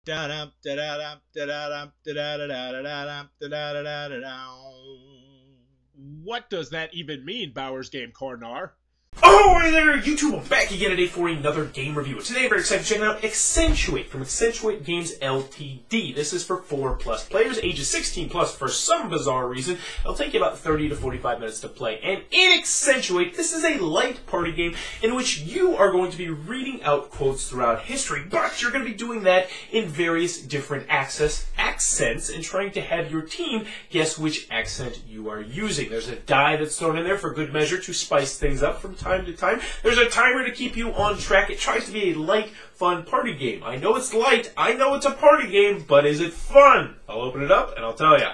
What does that even mean, Bowers Game Corner? Oh, hey there, YouTube! I'm back again today for another game review. Today, I'm very excited to check out Accentuate from Accentuate Games Ltd. This is for 4+ players, ages 16+. For some bizarre reason, it'll take you about 30 to 45 minutes to play. And in Accentuate, this is a light party game in which you are going to be reading out quotes throughout history, but you're going to be doing that in various different accents and trying to have your team guess which accent you are using. There's a die that's thrown in there for good measure to spice things up from time to time. There's a timer to keep you on track. It tries to be a light, fun party game. I know it's light, I know it's a party game, but is it fun? I'll open it up and I'll tell you.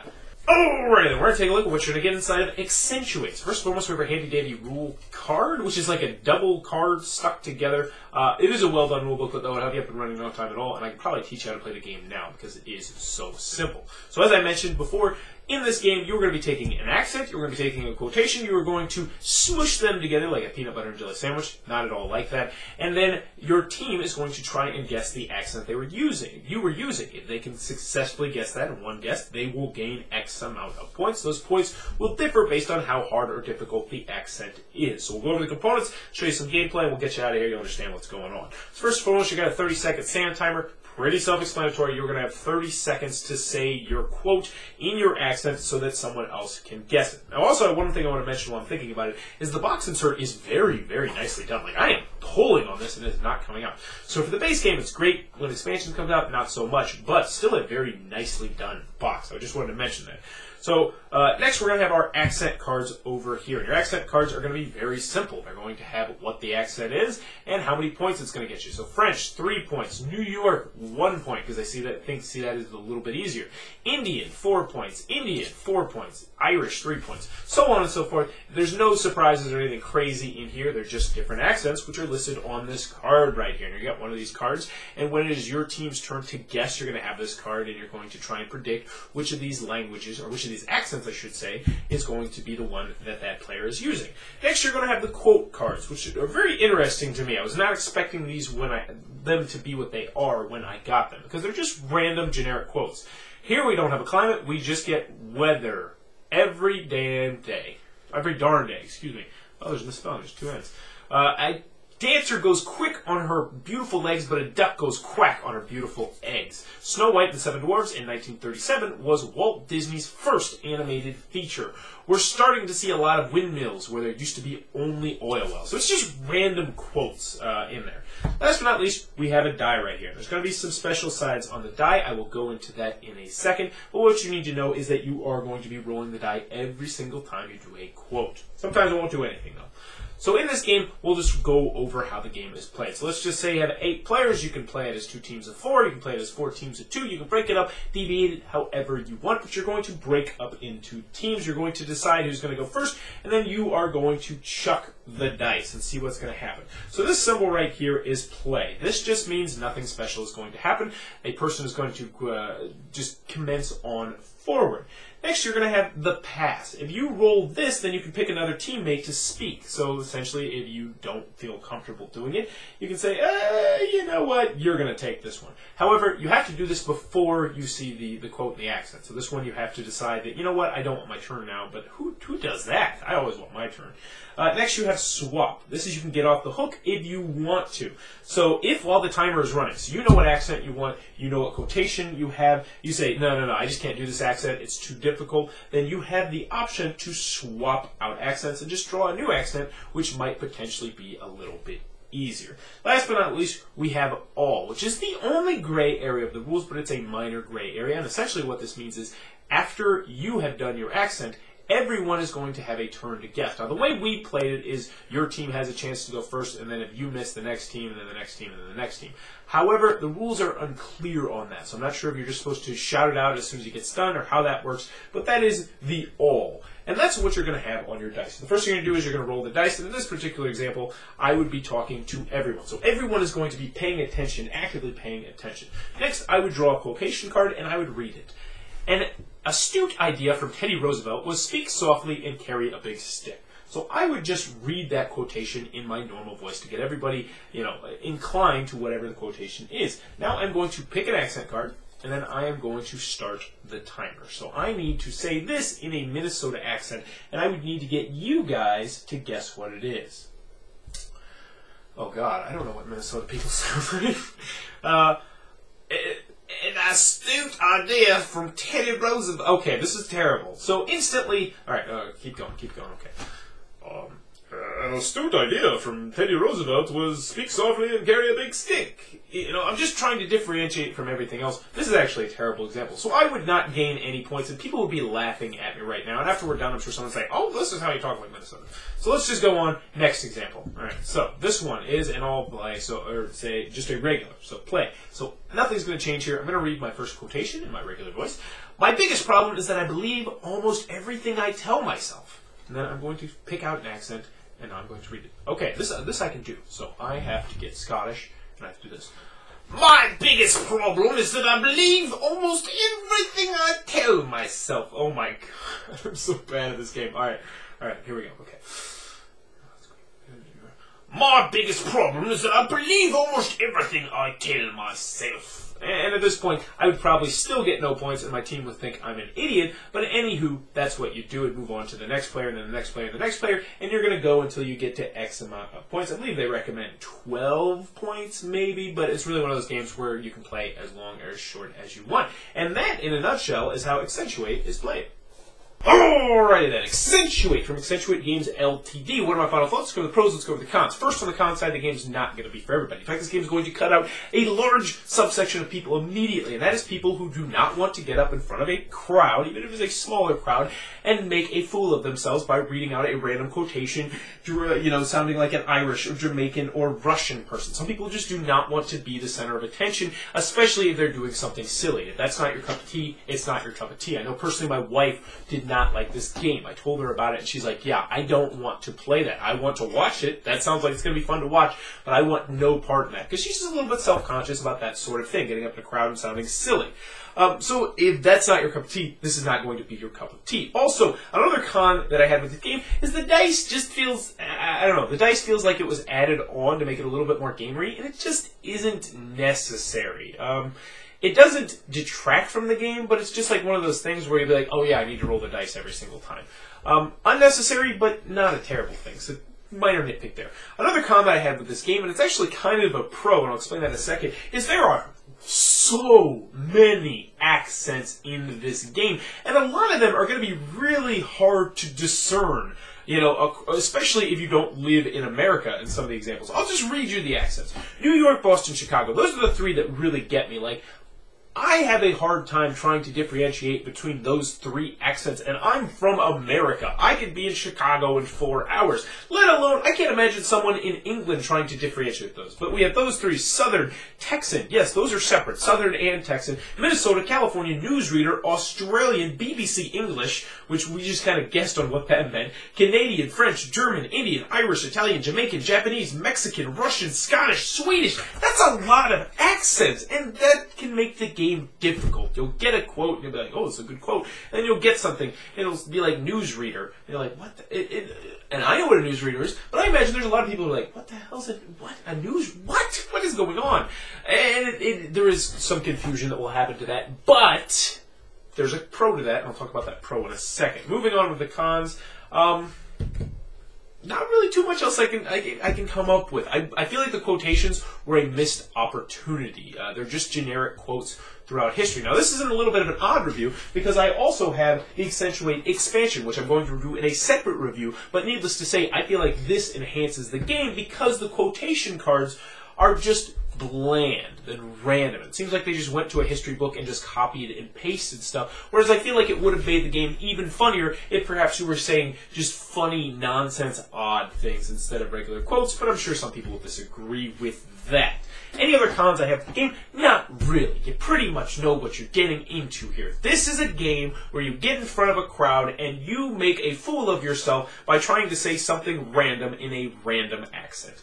Alright, then we're going to take a look at what you're going to get inside of Accentuate. First and foremost, we have a handy-dandy rule card, which is like a double card stuck together. It is a well-done rule booklet, though. It'll have you up and running in no time at all, and I can probably teach you how to play the game now because it is so simple. So as I mentioned before, in this game, you're going to be taking an accent, you're going to be taking a quotation, you are going to smush them together like a peanut butter and jelly sandwich, not at all like that, and then your team is going to try and guess the accent you were using. If they can successfully guess that in one guess, they will gain X amount of points. Those points will differ based on how hard or difficult the accent is. So we'll go over the components, show you some gameplay, and we'll get you out of here, you'll understand what's going on. So first and foremost, you got a 30-second sound timer. Pretty self-explanatory. You're going to have 30 seconds to say your quote in your accent so that someone else can guess it. Now, also, one thing I want to mention while I'm thinking about it is the box insert is very, very nicely done. Like, I am pulling on this and it is not coming out. So for the base game, it's great. When expansion comes out, not so much, but still a very nicely done box. I just wanted to mention that. So next we're going to have our accent cards over here. Your accent cards are going to be very simple. They're going to have what the accent is and how many points it's going to get you. So French, 3 points. New York, 1 point, because I see that is a little bit easier. Indian, 4 points. Indian, 4 points. Irish, 3 points. So on and so forth. There's no surprises or anything crazy in here. They're just different accents, which are listed on this card right here. And you get one of these cards, and when it is your team's turn to guess, you're going to have this card, and you're going to try and predict which of these languages, or which of these accents, I should say, is going to be the one that player is using. Next, you're going to have the quote cards, which are very interesting to me. I was not expecting these them to be what they are when I got them, because they're just random generic quotes. Here we don't have a climate, we just get weather every darn day, excuse me. Oh, there's a misspelling, there's 2 N's. A dancer goes quick on her beautiful legs, but a duck goes quack on her beautiful eggs. Snow White and the Seven Dwarfs in 1937 was Walt Disney's first animated feature. We're starting to see a lot of windmills where there used to be only oil wells. So it's just random quotes in there. Last but not least, we have a die right here. There's going to be some special sides on the die. I will go into that in a second. But what you need to know is that you are going to be rolling the die every single time you do a quote. Sometimes it won't do anything, though. So in this game, we'll just go over how the game is played. So let's just say you have 8 players. You can play it as 2 teams of 4. You can play it as 4 teams of 2. You can break it up, deviate it however you want. But you're going to break up into teams. You're going to decide who's going to go first. And then you are going to chuck the dice and see what's going to happen. So this symbol right here is play. This just means nothing special is going to happen. A person is going to just commence on forward. Next, you're going to have the pass. If you roll this, then you can pick another teammate to speak. So essentially, if you don't feel comfortable doing it, you can say, you know what, you're going to take this one. However, you have to do this before you see the quote and the accent. So this one, you have to decide that, you know what, I don't want my turn now, but who does that? I always want my turn. Next, you have swap. This is you can get off the hook if you want to. So if while the timer is running, so you know what accent you want, you know what quotation you have, you say, no, I just can't do this accent, it's too difficult, then you have the option to swap out accents and just draw a new accent, which might potentially be a little bit easier. Last but not least, we have all, which is the only gray area of the rules, but it's a minor gray area. And essentially what this means is after you have done your accent, everyone is going to have a turn to guess. Now, the way we played it is your team has a chance to go first, and then if you miss, the next team, and then the next team, and then the next team. However, the rules are unclear on that, so I'm not sure if you're just supposed to shout it out as soon as you get stunned or how that works, but that is the all. And that's what you're going to have on your dice. The first thing you're going to do is you're going to roll the dice, and in this particular example, I would be talking to everyone. So everyone is going to be paying attention, actively paying attention. Next, I would draw a quotation card, and I would read it. An astute idea from Teddy Roosevelt was speak softly and carry a big stick. So I would just read that quotation in my normal voice to get everybody, inclined to whatever the quotation is. Now I'm going to pick an accent card, and then I am going to start the timer. So I need to say this in a Minnesota accent, and I would need to get you guys to guess what it is. Oh God, I don't know what Minnesota people sound like. An astute idea from Teddy Roosevelt. Okay, this is terrible. So instantly, all right, keep going. Okay. An astute idea from Teddy Roosevelt was speak softly and carry a big stick. I'm just trying to differentiate from everything else. This is actually a terrible example. So I would not gain any points, and people would be laughing at me right now. And after we're done, I'm sure someone will say, oh, this is how you talk like Minnesota. So let's just go on. Next example. All right, so this one is an all play, or say just a regular. So play. So nothing's going to change here. I'm going to read my first quotation in my regular voice. My biggest problem is that I believe almost everything I tell myself. And then I'm going to pick out an accent, and I'm going to read it. Okay, this I can do. So I have to get Scottish, and I have to do this. My biggest problem is that I believe almost everything I tell myself. Oh my God, I'm so bad at this game. All right, here we go. Okay. My biggest problem is that I believe almost everything I tell myself. And at this point, I would probably still get no points, and my team would think I'm an idiot. But anywho, that's what you do. And move on to the next player, and then the next player, and the next player. And you're going to go until you get to X amount of points. I believe they recommend 12 points, maybe. But it's really one of those games where you can play as long or as short as you want. And that, in a nutshell, is how Accentuate is played. Alrighty then, Accentuate from Accentuate Games Ltd. What are my final thoughts? Let's go over the pros, let's go over the cons. First, on the con side, the game is not going to be for everybody. In fact, this game is going to cut out a large subsection of people immediately, and that is people who do not want to get up in front of a crowd, even if it's a smaller crowd, and make a fool of themselves by reading out a random quotation, sounding like an Irish or Jamaican or Russian person. Some people just do not want to be the center of attention, especially if they're doing something silly. If that's not your cup of tea, it's not your cup of tea. I know personally my wife did not like this game. I told her about it, and she's like, yeah, I don't want to play that. I want to watch it. That sounds like it's going to be fun to watch, but I want no part in that. Because she's just a little bit self-conscious about that sort of thing, getting up in a crowd and sounding silly. So if that's not your cup of tea, this is not going to be your cup of tea. Also, another con that I had with the game is the dice just feels, I don't know, the dice feels like it was added on to make it a little bit more gamery, and it just isn't necessary. It doesn't detract from the game, but it's just like one of those things where you'd be like, oh yeah, I need to roll the dice every single time. Unnecessary, but not a terrible thing. So minor nitpick there. Another con that I had with this game, and it's actually kind of a pro, and I'll explain that in a second, is there are so many accents in this game, and a lot of them are going to be really hard to discern. Especially if you don't live in America in some of the examples. I'll just read you the accents. New York, Boston, Chicago. Those are the three that really get me. Like, I have a hard time trying to differentiate between those three accents, and I'm from America. I could be in Chicago in 4 hours. Let alone, I can't imagine someone in England trying to differentiate those. But we have those three. Southern, Texan. Yes, those are separate. Southern and Texan. Minnesota, California, newsreader, Australian, BBC English, which we just kind of guessed on what that meant. Canadian, French, German, Indian, Irish, Italian, Jamaican, Japanese, Mexican, Russian, Scottish, Swedish. That's a lot of accents, and that can make the game difficult. You'll get a quote, and you'll be like, oh, it's a good quote. And then you'll get something, and it'll be like newsreader. And you're like, what? And I know what a newsreader is, but I imagine there's a lot of people who are like, what the hell is it? What? A news? What? What is going on? And there is some confusion that will happen to that, but there's a pro to that, and I'll talk about that pro in a second. Moving on with the cons, not really too much else I can come up with. I feel like the quotations were a missed opportunity. They're just generic quotes throughout history. Now, this isn't a little bit of an odd review, because I also have the Accentuate expansion, which I'm going to review in a separate review, but needless to say, I feel like this enhances the game because the quotation cards are just bland and random. It seems like they just went to a history book and just copied and pasted stuff, whereas I feel like it would have made the game even funnier if perhaps you were saying just funny, nonsense, odd things instead of regular quotes, but I'm sure some people will disagree with that. Any other cons I have for the game? Not really. You pretty much know what you're getting into here. This is a game where you get in front of a crowd and you make a fool of yourself by trying to say something random in a random accent.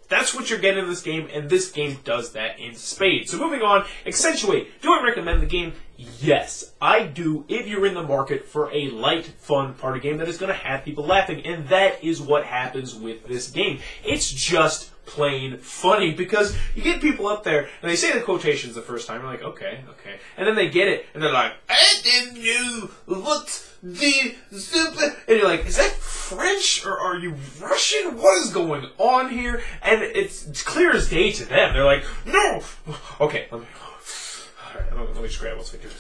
That's what you're getting in this game, and this game does that in spades. So moving on, Accentuate. Do I recommend the game? Yes, I do, if you're in the market for a light, fun party game that is going to have people laughing, and that is what happens with this game. It's just plain funny, because you get people up there, and they say the quotations the first time, you're like, okay, and then they get it, and they're like, I didn't know what the super, and you're like, is that French, or are you Russian? What is going on here? And it's clear as day to them. They're like, no! Okay, let me just grab one second.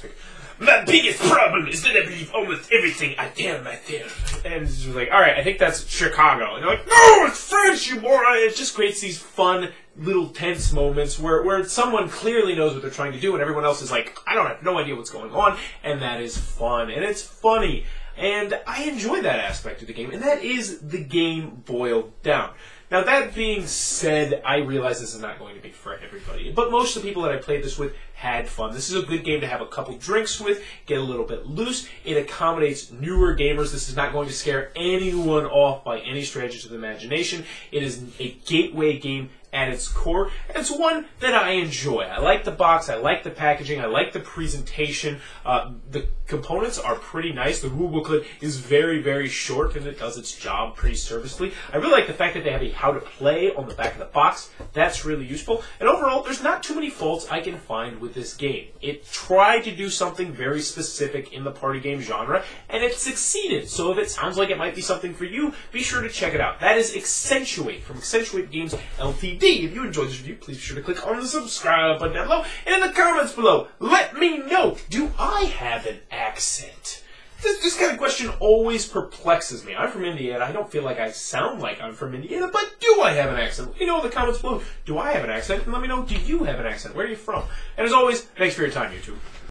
My biggest problem is that I believe almost everything I tell myself. And it's just like, alright, I think that's Chicago. And they're like, no, it's French, you moron! It just creates these fun, little tense moments where someone clearly knows what they're trying to do and everyone else is like, I don't have no idea what's going on. And that is fun. And it's funny. And I enjoy that aspect of the game. And that is the game boiled down. Now, that being said, I realize this is not going to be for everybody. But most of the people that I played this with had fun. This is a good game to have a couple drinks with, get a little bit loose. It accommodates newer gamers. This is not going to scare anyone off by any stretch of the imagination. It is a gateway game at its core, and it's one that I enjoy. I like the box, I like the packaging, I like the presentation. The components are pretty nice. The rule booklet is very, very short, and it does its job pretty serviceably. I really like the fact that they have a how to play on the back of the box. That's really useful. And overall, there's not too many faults I can find with this game. It tried to do something very specific in the party game genre, and it succeeded. So if it sounds like it might be something for you, be sure to check it out. That is Accentuate from Accentuate Games Ltd. If you enjoyed this review, please be sure to click on the subscribe button down below. And in the comments below, let me know, do I have an accent? This kind of question always perplexes me. I'm from Indiana. I don't feel like I sound like I'm from Indiana, but do I have an accent? Let me know in the comments below, do I have an accent? And let me know, do you have an accent? Where are you from? And as always, thanks for your time, YouTube.